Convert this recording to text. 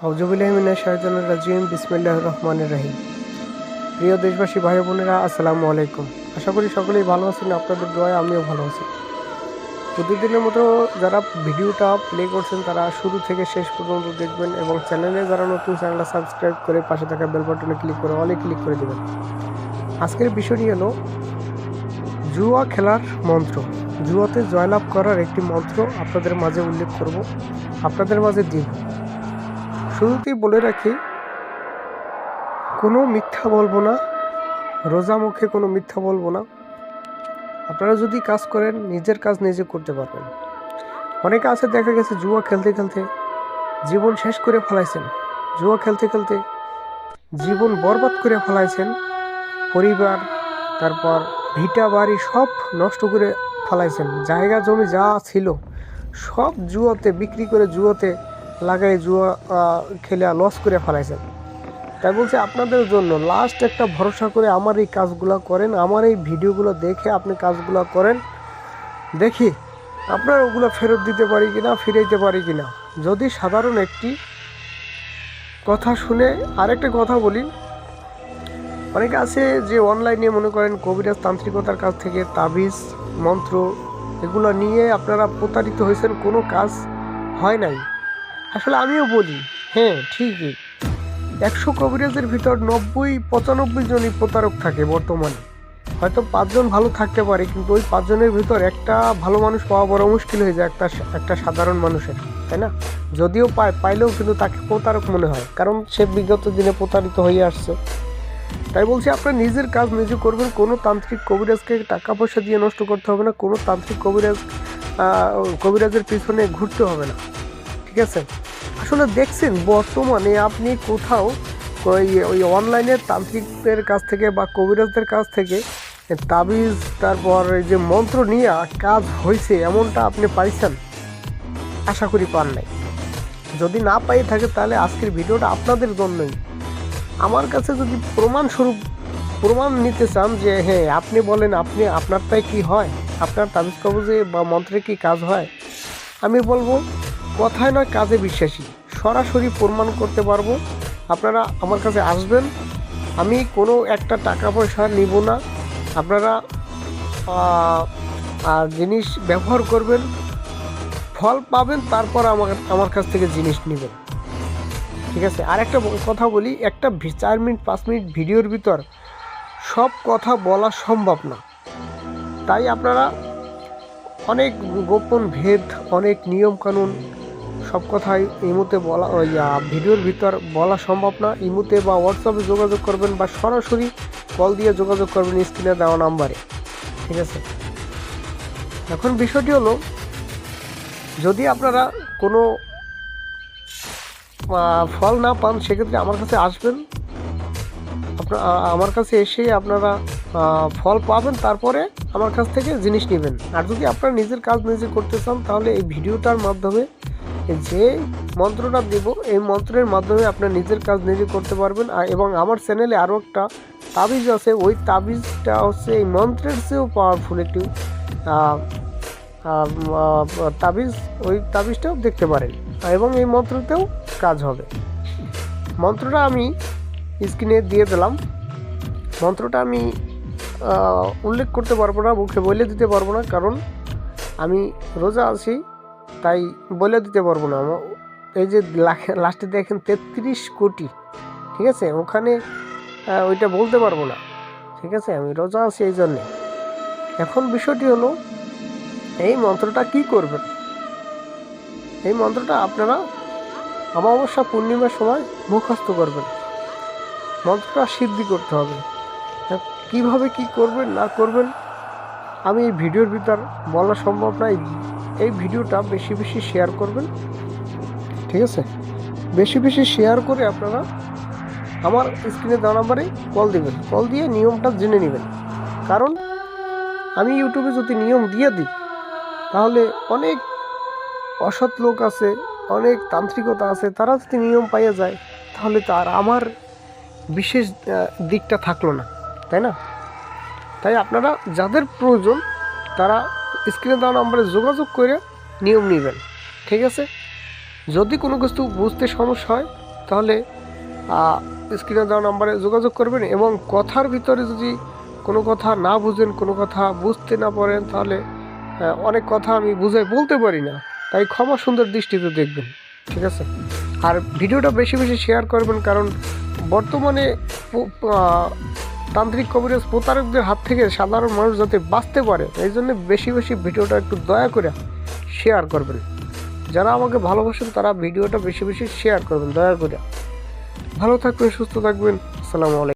আউযুবিল্লাহি মিনাশ শাইতানির রাজিম বিসমিল্লাহির রহমানির রহিম। প্রিয় দেশবাসী ভাই বোনেরা, আসসালামু আলাইকুম। আশা করি সকলেই ভালো আছেন। আপনাদের দোয়ায় আমিও ভালো আছি। প্রতিদিনের মতো যারা ভিডিওটা প্লে করছেন তারা শুরু থেকে শেষ পর্যন্ত দেখবেন এবং চ্যানেলে যারা নতুন, চ্যানেলটা সাবস্ক্রাইব করে পাশে থাকা বেল বাটনে ক্লিক করে অলে ক্লিক করে দেবেন। আজকের বিষয়টি হলো জুয়া খেলার মন্ত্র। জুয়াতে জয়লাভ করার একটি মন্ত্র আপনাদের মাঝে উল্লেখ করব, আপনাদের মাঝে দিব। শুরুতেই বলে রাখি, কোনো মিথ্যা বলবো না, রোজা মুখে কোনো মিথ্যা বলবো না। আপনারা যদি কাজ করেন, নিজের কাজ নিজে করতে পারবেন। অনেকে আছে, দেখা গেছে জুয়া খেলতে খেলতে জীবন শেষ করে ফেলাইছেন, জুয়া খেলতে খেলতে জীবন বরবাদ করে ফেলাইছেন, পরিবার, তারপর ভিটা বাড়ি সব নষ্ট করে ফেলাইছেন, জায়গা জমি যা ছিল সব জুয়াতে বিক্রি করে, জুয়াতে লাগাই, জুয়া খেলে লস করে ফেলাইছেন। তাই বলছি, আপনাদের জন্য লাস্ট একটা ভরসা করে আমার এই কাজগুলো করেন, আমার এই ভিডিওগুলো দেখে আপনি কাজগুলো করেন, দেখি আপনার ওগুলো ফেরত দিতে পারি কিনা, ফিরাইতে পারি কিনা। যদি সাধারণ একটি কথা শুনে আরেকটা কথা বলি, অনেকে আছে যে অনলাইনে মনে করেন কবিরাজ তান্ত্রিকতার কাছ থেকে তাবিজ মন্ত্র এগুলো নিয়ে আপনারা প্রতারিত হয়েছেন, কোনো কাজ হয় নাই। আসলে আমিও বলি, হ্যাঁ ঠিকই, 100 কবিরাজের ভিতর 90-95 জনই প্রতারক থাকে বর্তমানে। হয়তো 5 জন ভালো থাকতে পারে, কিন্তু ওই 5 জনের ভিতর একটা ভালো মানুষ পাওয়া বড় মুশকিল হয়ে যায় একটা সাধারণ মানুষের, তাই না? যদিও পাইলেও কিন্তু তাকে প্রতারক মনে হয়, কারণ সে বিগত দিনে প্রতারিত হয়ে আসছে। তাই বলছি, আপনার নিজের কাজ নিজে করবেন। কোনো তান্ত্রিক কবিরাজকে টাকা পয়সা দিয়ে নষ্ট করতে হবে না, কোনো তান্ত্রিক কবিরাজের পিছনে ঘুরতে হবে না, ঠিক আছে? আসলে দেখছেন বর্তমানে আপনি কোথাও ওই অনলাইনের তান্ত্রিকদের কাছ থেকে বা কবিরাজদের কাছ থেকে তাবিজ, তারপর এই যে মন্ত্র নিয়ে কাজ হয়েছে এমনটা আপনি পাইছেন? আশা করি পান নাই। যদি না পাই থাকে তাহলে আজকের ভিডিওটা আপনাদের জন্যই। আমার কাছে যদি প্রমাণ নিতে চান যে হ্যাঁ আপনি বলেন, আপনারটাই কি হয়, আপনার তাবিজ কবজে বা মন্ত্রে কি কাজ হয়, আমি বলবো কথায় নয় কাজে বিশ্বাসী, সরাসরি প্রমাণ করতে পারবো। আপনারা আমার কাছে আসবেন, আমি কোনো একটা টাকা পয়সা নিব না। আপনারা জিনিস ব্যবহার করবেন, ফল পাবেন, তারপর আমার কাছ থেকে জিনিস নেবেন, ঠিক আছে? আর একটা কথা বলি, একটা 4 মিনিট 5 মিনিট ভিডিওর ভিতর সব কথা বলা সম্ভব না। তাই আপনারা অনেক গোপন ভেদ, অনেক নিয়মকানুন, সব কথাই ইমোতে বলা, ভিডিওর ভিতর বলা সম্ভব না। ইমোতে বা হোয়াটসঅ্যাপে যোগাযোগ করবেন বা সরাসরি কল দিয়ে যোগাযোগ করবেন স্ক্রিনে দেওয়া নাম্বারে, ঠিক আছে? এখন বিষয়টি হলো, যদি আপনারা কোনো ফল না পান, সেক্ষেত্রে আমার কাছে আসবেন। আমার কাছে এসে আপনারা ফল পাবেন, তারপরে আমার কাছ থেকে জিনিস নেবেন। আর যদি আপনারা নিজের কাজ নিজে করতে চান, তাহলে এই ভিডিওটার মাধ্যমে যে মন্ত্রটা দেব, এই মন্ত্রের মাধ্যমে আপনার নিজের কাজ নিজে করতে পারবেন। এবং আমার চ্যানেলে আরও একটা তাবিজ আছে, ওই তাবিজটা হচ্ছে এই মন্ত্রের চেয়েও পাওয়ারফুল একটি তাবিজ। ওই তাবিজটাও দেখতে পারেন এবং এই মন্ত্রতেও কাজ হবে। মন্ত্রটা আমি স্ক্রিনে দিয়ে দিলাম। মন্ত্রটা আমি উল্লেখ করতে পারবো না, মুখে বলে দিতে পারবো না, কারণ আমি রোজা আছি, তাই বলে দিতে পারবো না। এই যে লাস্টে দেখেন 33 কোটি, ঠিক আছে, ওখানে ওইটা বলতে পারবো না, ঠিক আছে? আমি রোজা আছি এই জন্যে। এখন বিষয়টি হলো, এই মন্ত্রটা কি করবেন? এই মন্ত্রটা আপনারা অমাবস্যা পূর্ণিমার সময় মুখস্থ করবেন। মন্ত্রটা সিদ্ধি করতে হবে। কিভাবে কি করবেন না করবেন আমি এই ভিডিওর ভিতর বলা সম্ভব না। এই ভিডিওটা বেশি বেশি শেয়ার করবেন, ঠিক আছে? বেশি বেশি শেয়ার করে আপনারা আমার স্ক্রিনে দেওয়া নাম্বারে কল দেবেন, কল দিয়ে নিয়মটা জেনে নেবেন। কারণ আমি ইউটিউবে যদি নিয়ম দিয়ে দিই, তাহলে অনেক অসৎ লোক আছে, অনেক তান্ত্রিকতা আছে, তারা যদি নিয়ম পাইয়ে যায়, তাহলে তার আমার বিশেষ দিকটা থাকলো না, তাই না? তাই আপনারা যাদের প্রয়োজন তারা স্ক্রিনে দেওয়া নাম্বারে যোগাযোগ করে নিয়ম নেবেন, ঠিক আছে? যদি কোনো কিছু বুঝতে সমস্যা হয় তাহলে স্ক্রিনে দেওয়া নাম্বারে যোগাযোগ করবেন। এবং কথার ভিতরে যদি কোনো কথা না বুঝেন, কোনো কথা বুঝতে না পারেন, তাহলে অনেক কথা আমি বুঝাই বলতে পারি না, তাই ক্ষমা সুন্দর দৃষ্টিতে দেখবেন, ঠিক আছে? আর ভিডিওটা বেশি বেশি শেয়ার করবেন, কারণ বর্তমানে তান্ত্রিক কবিরাজ প্রতারকদের হাত থেকে সাধারণ মানুষ যাতে বাঁচতে পারে, এই জন্য বেশি বেশি ভিডিওটা একটু দয়া করে শেয়ার করবেন। যারা আমাকে ভালোবাসেন তারা ভিডিওটা বেশি বেশি শেয়ার করবেন দয়া করে। ভালো থাকবেন, সুস্থ থাকবেন। আসসালামু আলাইকুম।